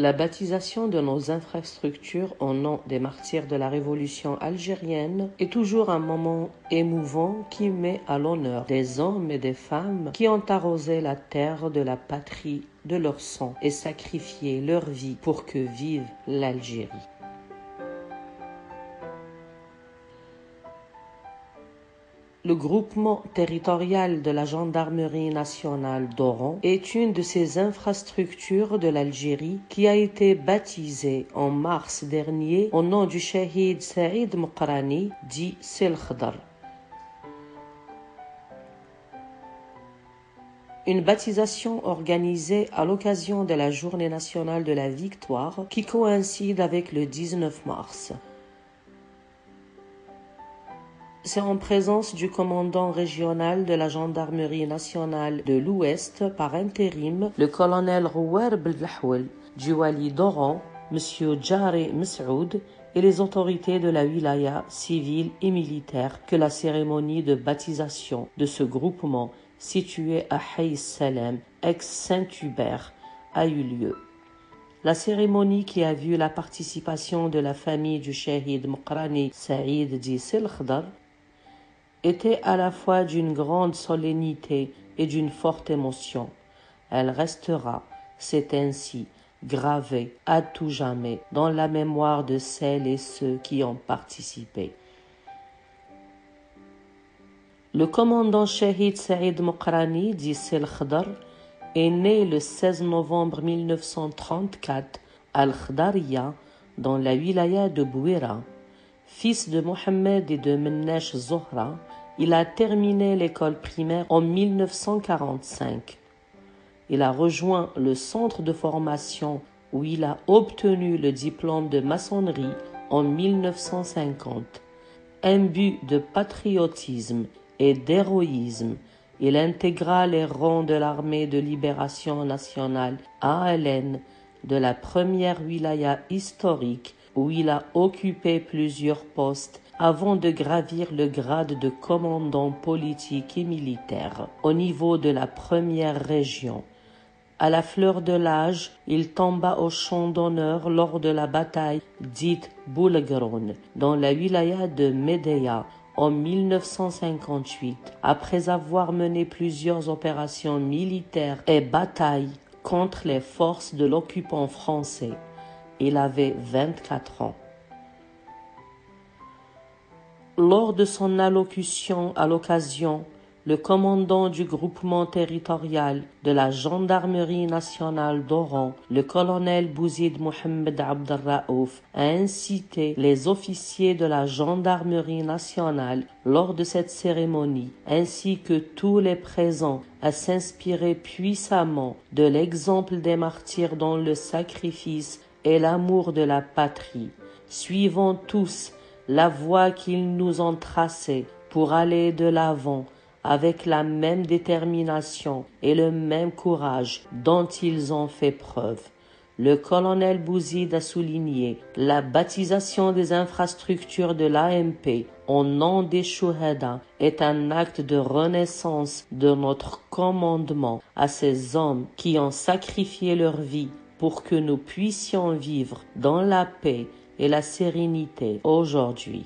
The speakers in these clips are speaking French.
La baptisation de nos infrastructures au nom des martyrs de la révolution algérienne est toujours un moment émouvant qui met à l'honneur des hommes et des femmes qui ont arrosé la terre de la patrie de leur sang et sacrifié leur vie pour que vive l'Algérie. Le groupement territorial de la gendarmerie nationale d'Oran est une de ces infrastructures de l'Algérie qui a été baptisée en mars dernier au nom du Shahid Saïd Mokrani, dit Sil Khadr. Une baptisation organisée à l'occasion de la Journée nationale de la victoire qui coïncide avec le 19 mars. C'est en présence du commandant régional de la gendarmerie nationale de l'Ouest par intérim, le colonel Rouar Belahwel, du wali d'Oran, M. Djari Messoud et les autorités de la wilaya civile et militaire que la cérémonie de baptisation de ce groupement situé à Haïs Salem, ex-Saint-Hubert, a eu lieu. La cérémonie qui a vu la participation de la famille du Shahid Mokrani Saïd dit Sil Khadr était à la fois d'une grande solennité et d'une forte émotion. Elle restera, c'est ainsi, gravée à tout jamais dans la mémoire de celles et ceux qui ont participé. Le commandant Shahid Saïd Mokrani, dit Sil Khadr, est né le 16 novembre 1934 à Al-Khadariya, dans la wilaya de Bouira. Fils de Mohamed et de Mennesh Zohra, il a terminé l'école primaire en 1945. Il a rejoint le centre de formation où il a obtenu le diplôme de maçonnerie en 1950. Imbu de patriotisme et d'héroïsme, il intégra les rangs de l'armée de libération nationale ALN de la première wilaya historique où il a occupé plusieurs postes avant de gravir le grade de commandant politique et militaire au niveau de la première région. À la fleur de l'âge, il tomba au champ d'honneur lors de la bataille dite Boulagron dans la wilaya de Médéa en 1958, après avoir mené plusieurs opérations militaires et batailles contre les forces de l'occupant français. Il avait 24 ans. Lors de son allocution à l'occasion, le commandant du groupement territorial de la gendarmerie nationale d'Oran, le colonel Bouzid Mohamed Abdelraouf, a incité les officiers de la gendarmerie nationale lors de cette cérémonie, ainsi que tous les présents, à s'inspirer puissamment de l'exemple des martyrs dans le sacrifice et l'amour de la patrie, suivant tous la voie qu'ils nous ont tracée pour aller de l'avant avec la même détermination et le même courage dont ils ont fait preuve. Le colonel Bouzid a souligné la baptisation des infrastructures de l'AMP au nom des Chouhada est un acte de renaissance de notre commandement à ces hommes qui ont sacrifié leur vie pour que nous puissions vivre dans la paix et la sérénité aujourd'hui.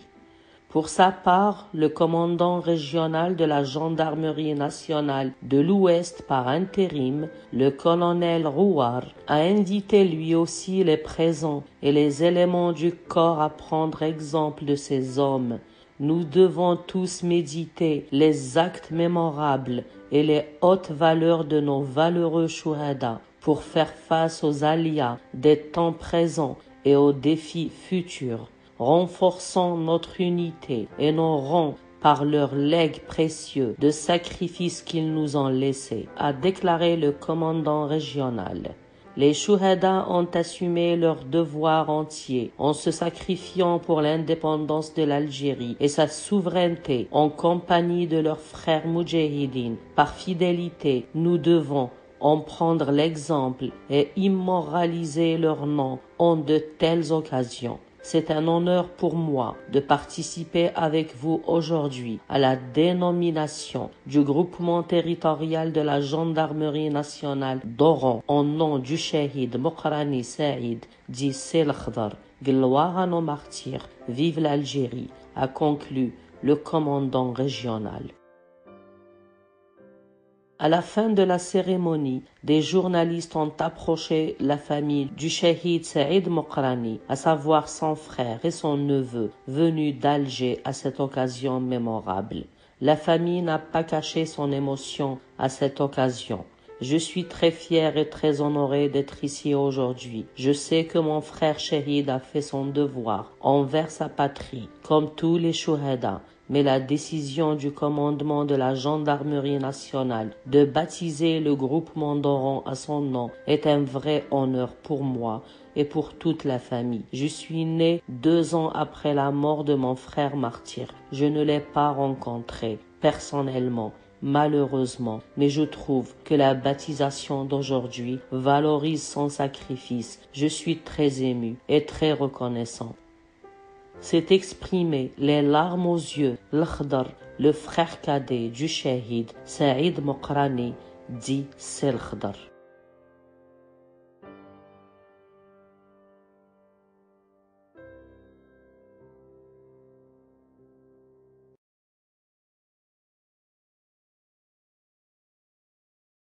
Pour sa part, le commandant régional de la gendarmerie nationale de l'Ouest par intérim, le colonel Rouar, a invité lui aussi les présents et les éléments du corps à prendre exemple de ces hommes. Nous devons tous méditer les actes mémorables et les hautes valeurs de nos valeureux chouhada pour faire face aux aléas des temps présents et aux défis futurs, renforçant notre unité et nos rangs par leur legs précieux de sacrifices qu'ils nous ont laissés, a déclaré le commandant régional. Les Chouhada ont assumé leur devoir entier en se sacrifiant pour l'indépendance de l'Algérie et sa souveraineté en compagnie de leurs frères moudjahidines. Par fidélité, nous devons en prendre l'exemple et immoraliser leur nom en de telles occasions. C'est un honneur pour moi de participer avec vous aujourd'hui à la dénomination du groupement territorial de la Gendarmerie nationale d'Oran en nom du Shahid Mokrani Saïd dit Sel Khdar. Gloire à nos martyrs, vive l'Algérie, a conclu le commandant régional. À la fin de la cérémonie, des journalistes ont approché la famille du Shahid Saïd Mokrani, à savoir son frère et son neveu, venus d'Alger à cette occasion mémorable. La famille n'a pas caché son émotion à cette occasion. Je suis très fier et très honoré d'être ici aujourd'hui. Je sais que mon frère Shahid a fait son devoir envers sa patrie, comme tous les Shuhada. Mais la décision du commandement de la Gendarmerie nationale de baptiser le groupement d'Oran à son nom est un vrai honneur pour moi et pour toute la famille. Je suis né 2 ans après la mort de mon frère martyr. Je ne l'ai pas rencontré personnellement, malheureusement, mais je trouve que la baptisation d'aujourd'hui valorise son sacrifice. Je suis très ému et très reconnaissant. S'est exprimé les larmes aux yeux, l'Khdar, le frère cadet du Shahid Saïd Mokrani, dit Sel Khdar.